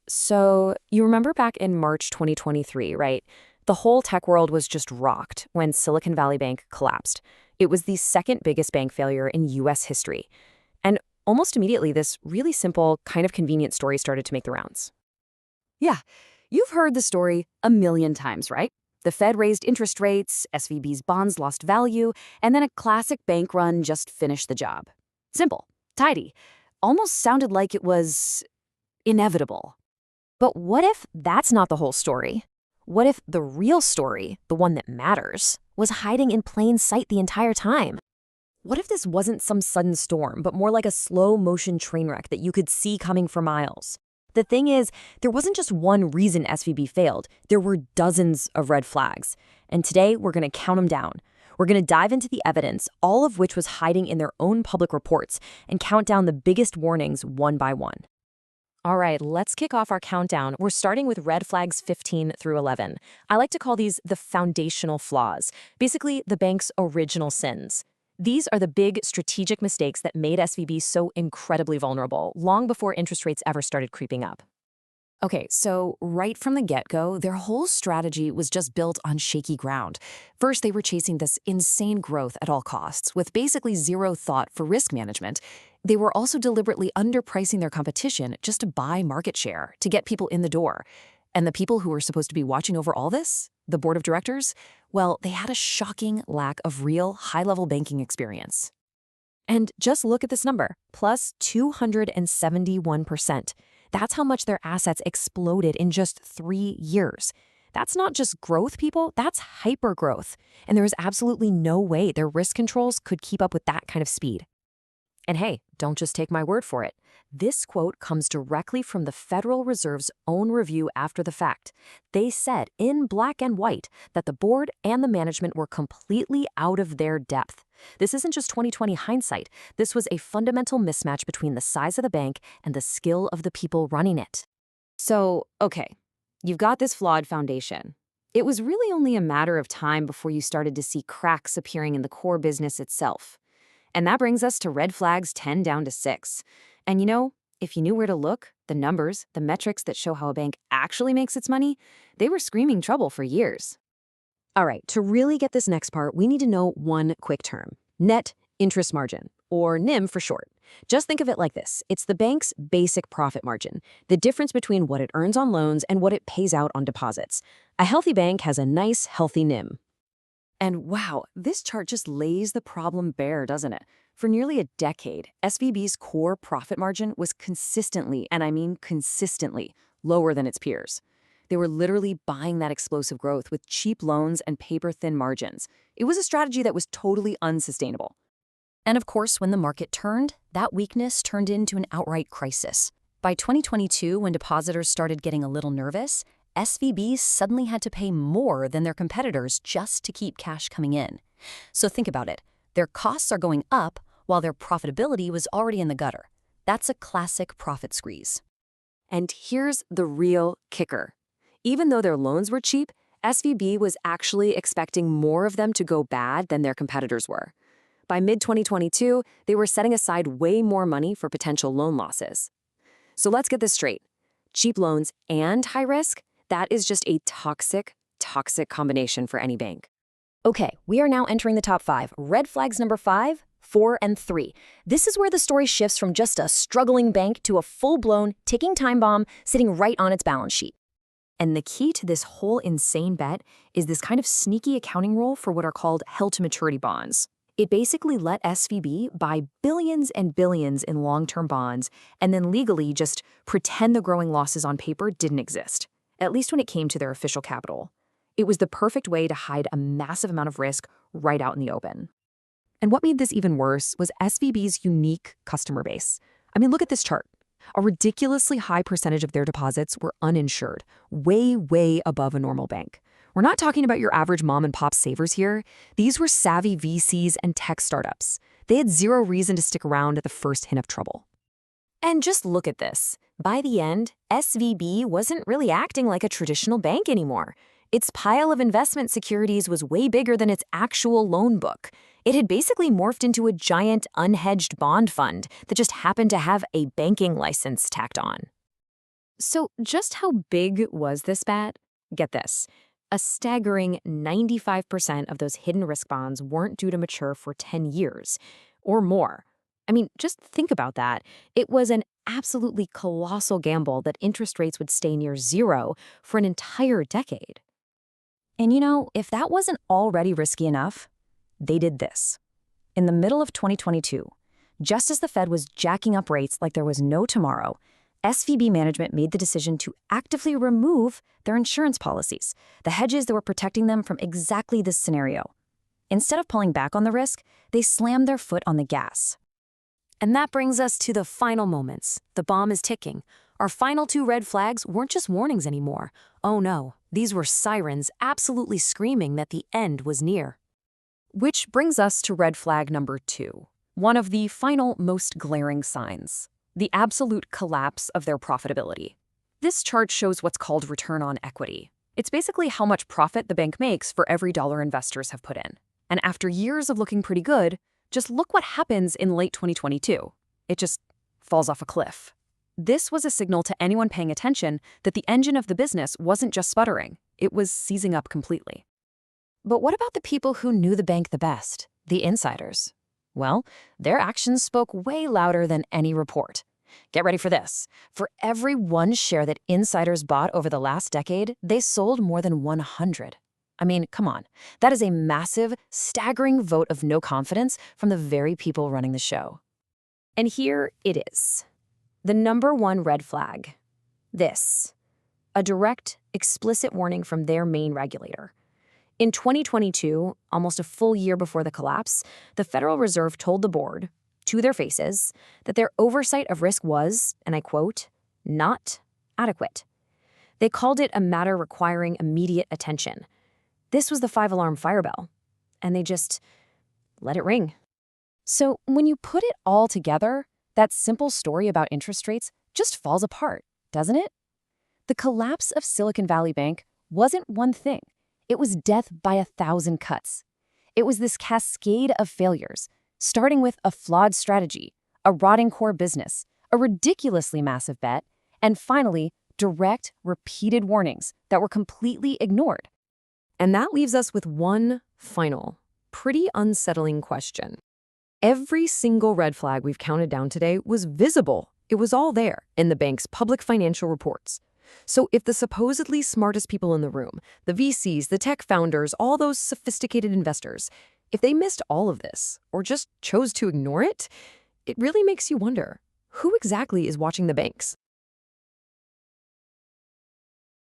So, you remember back in March 2023, right? The whole tech world was just rocked when Silicon Valley Bank collapsed. It was the second biggest bank failure in US history. And almost immediately, this really simple, kind of convenient story started to make the rounds. Yeah, you've heard the story a million times, right? The Fed raised interest rates, SVB's bonds lost value, and then a classic bank run just finished the job. Simple, tidy, almost sounded like it was inevitable. But what if that's not the whole story? What if the real story, the one that matters, was hiding in plain sight the entire time? What if this wasn't some sudden storm, but more like a slow motion train wreck that you could see coming for miles? The thing is, there wasn't just one reason SVB failed. There were dozens of red flags. And today, we're going to count them down. We're going to dive into the evidence, all of which was hiding in their own public reports, and count down the biggest warnings one by one. All right, let's kick off our countdown. We're starting with red flags 15 through 11. I like to call these the foundational flaws, basically the bank's original sins. These are the big strategic mistakes that made SVB so incredibly vulnerable, long before interest rates ever started creeping up. Okay, so right from the get-go, their whole strategy was just built on shaky ground. First, they were chasing this insane growth at all costs, with basically zero thought for risk management. They were also deliberately underpricing their competition just to buy market share, to get people in the door. And the people who were supposed to be watching over all this, the board of directors, well, they had a shocking lack of real high-level banking experience. And just look at this number, plus 271%. That's how much their assets exploded in just 3 years. That's not just growth, people, that's hypergrowth. And there is absolutely no way their risk controls could keep up with that kind of speed. And hey, don't just take my word for it. This quote comes directly from the Federal Reserve's own review after the fact. They said in black and white that the board and the management were completely out of their depth. This isn't just 2020 hindsight. This was a fundamental mismatch between the size of the bank and the skill of the people running it. So, okay, you've got this flawed foundation. It was really only a matter of time before you started to see cracks appearing in the core business itself. And that brings us to red flags 10 down to 6. And if you knew where to look, the numbers, the metrics that show how a bank actually makes its money, they were screaming trouble for years. All right, to really get this next part, we need to know one quick term: net interest margin, or NIM for short. Just think of it like this. It's the bank's basic profit margin, the difference between what it earns on loans and what it pays out on deposits. A healthy bank has a nice, healthy NIM. And wow, this chart just lays the problem bare, doesn't it? For nearly a decade, SVB's core profit margin was consistently, and I mean consistently, lower than its peers. They were literally buying that explosive growth with cheap loans and paper-thin margins. It was a strategy that was totally unsustainable. And of course, when the market turned, that weakness turned into an outright crisis. By 2022, when depositors started getting a little nervous, SVB suddenly had to pay more than their competitors just to keep cash coming in. So think about it. Their costs are going up while their profitability was already in the gutter. That's a classic profit squeeze. And here's the real kicker. Even though their loans were cheap, SVB was actually expecting more of them to go bad than their competitors were. By mid-2022, they were setting aside way more money for potential loan losses. So let's get this straight. Cheap loans and high risk? That is just a toxic combination for any bank. Okay, we are now entering the top 5. Red flags number 5, 4, and 3. This is where the story shifts from just a struggling bank to a full-blown, ticking time bomb sitting right on its balance sheet. And the key to this whole insane bet is this kind of sneaky accounting rule for what are called held-to-maturity bonds. It basically let SVB buy billions and billions in long-term bonds and then legally just pretend the growing losses on paper didn't exist, at least when it came to their official capital. It was the perfect way to hide a massive amount of risk right out in the open. And what made this even worse was SVB's unique customer base. I mean, look at this chart. A ridiculously high percentage of their deposits were uninsured, way, way above a normal bank. We're not talking about your average mom and pop savers here. These were savvy VCs and tech startups. They had zero reason to stick around at the first hint of trouble. And just look at this. By the end, SVB wasn't really acting like a traditional bank anymore. Its pile of investment securities was way bigger than its actual loan book. It had basically morphed into a giant unhedged bond fund that just happened to have a banking license tacked on. So just how big was this bet? Get this. A staggering 95% of those hidden risk bonds weren't due to mature for 10 years or more. I mean, just think about that. It was an absolutely colossal gamble that interest rates would stay near zero for an entire decade. And if that wasn't already risky enough, they did this. In the middle of 2022, just as the Fed was jacking up rates like there was no tomorrow, SVB management made the decision to actively remove their insurance policies, the hedges that were protecting them from exactly this scenario. Instead of pulling back on the risk, they slammed their foot on the gas. And that brings us to the final moments. The bomb is ticking. Our final two red flags weren't just warnings anymore. Oh no, these were sirens absolutely screaming that the end was near. Which brings us to red flag number 2, one of the final most glaring signs: the absolute collapse of their profitability. This chart shows what's called return on equity. It's basically how much profit the bank makes for every dollar investors have put in. And after years of looking pretty good, just look what happens in late 2022. It just falls off a cliff. This was a signal to anyone paying attention that the engine of the business wasn't just sputtering, it was seizing up completely. But what about the people who knew the bank the best, the insiders? Well, their actions spoke way louder than any report. Get ready for this. For every one share that insiders bought over the last decade, they sold more than 100. I mean, come on. That is a massive, staggering vote of no confidence from the very people running the show. And here it is. The number one red flag. This. A direct, explicit warning from their main regulator. In 2022, almost a full year before the collapse, the Federal Reserve told the board, to their faces, that their oversight of risk was, and I quote, not adequate. They called it a matter requiring immediate attention. This was the 5-alarm fire bell, and they just let it ring. So when you put it all together, that simple story about interest rates just falls apart, doesn't it? The collapse of Silicon Valley Bank wasn't one thing. It was death by 1,000 cuts. It was this cascade of failures, starting with a flawed strategy, a rotting core business, a ridiculously massive bet, and finally, direct, repeated warnings that were completely ignored. And that leaves us with one final, pretty unsettling question. Every single red flag we've counted down today was visible. It was all there in the bank's public financial reports. So if the supposedly smartest people in the room, the VCs, the tech founders, all those sophisticated investors, if they missed all of this or just chose to ignore it, it really makes you wonder, who exactly is watching the banks?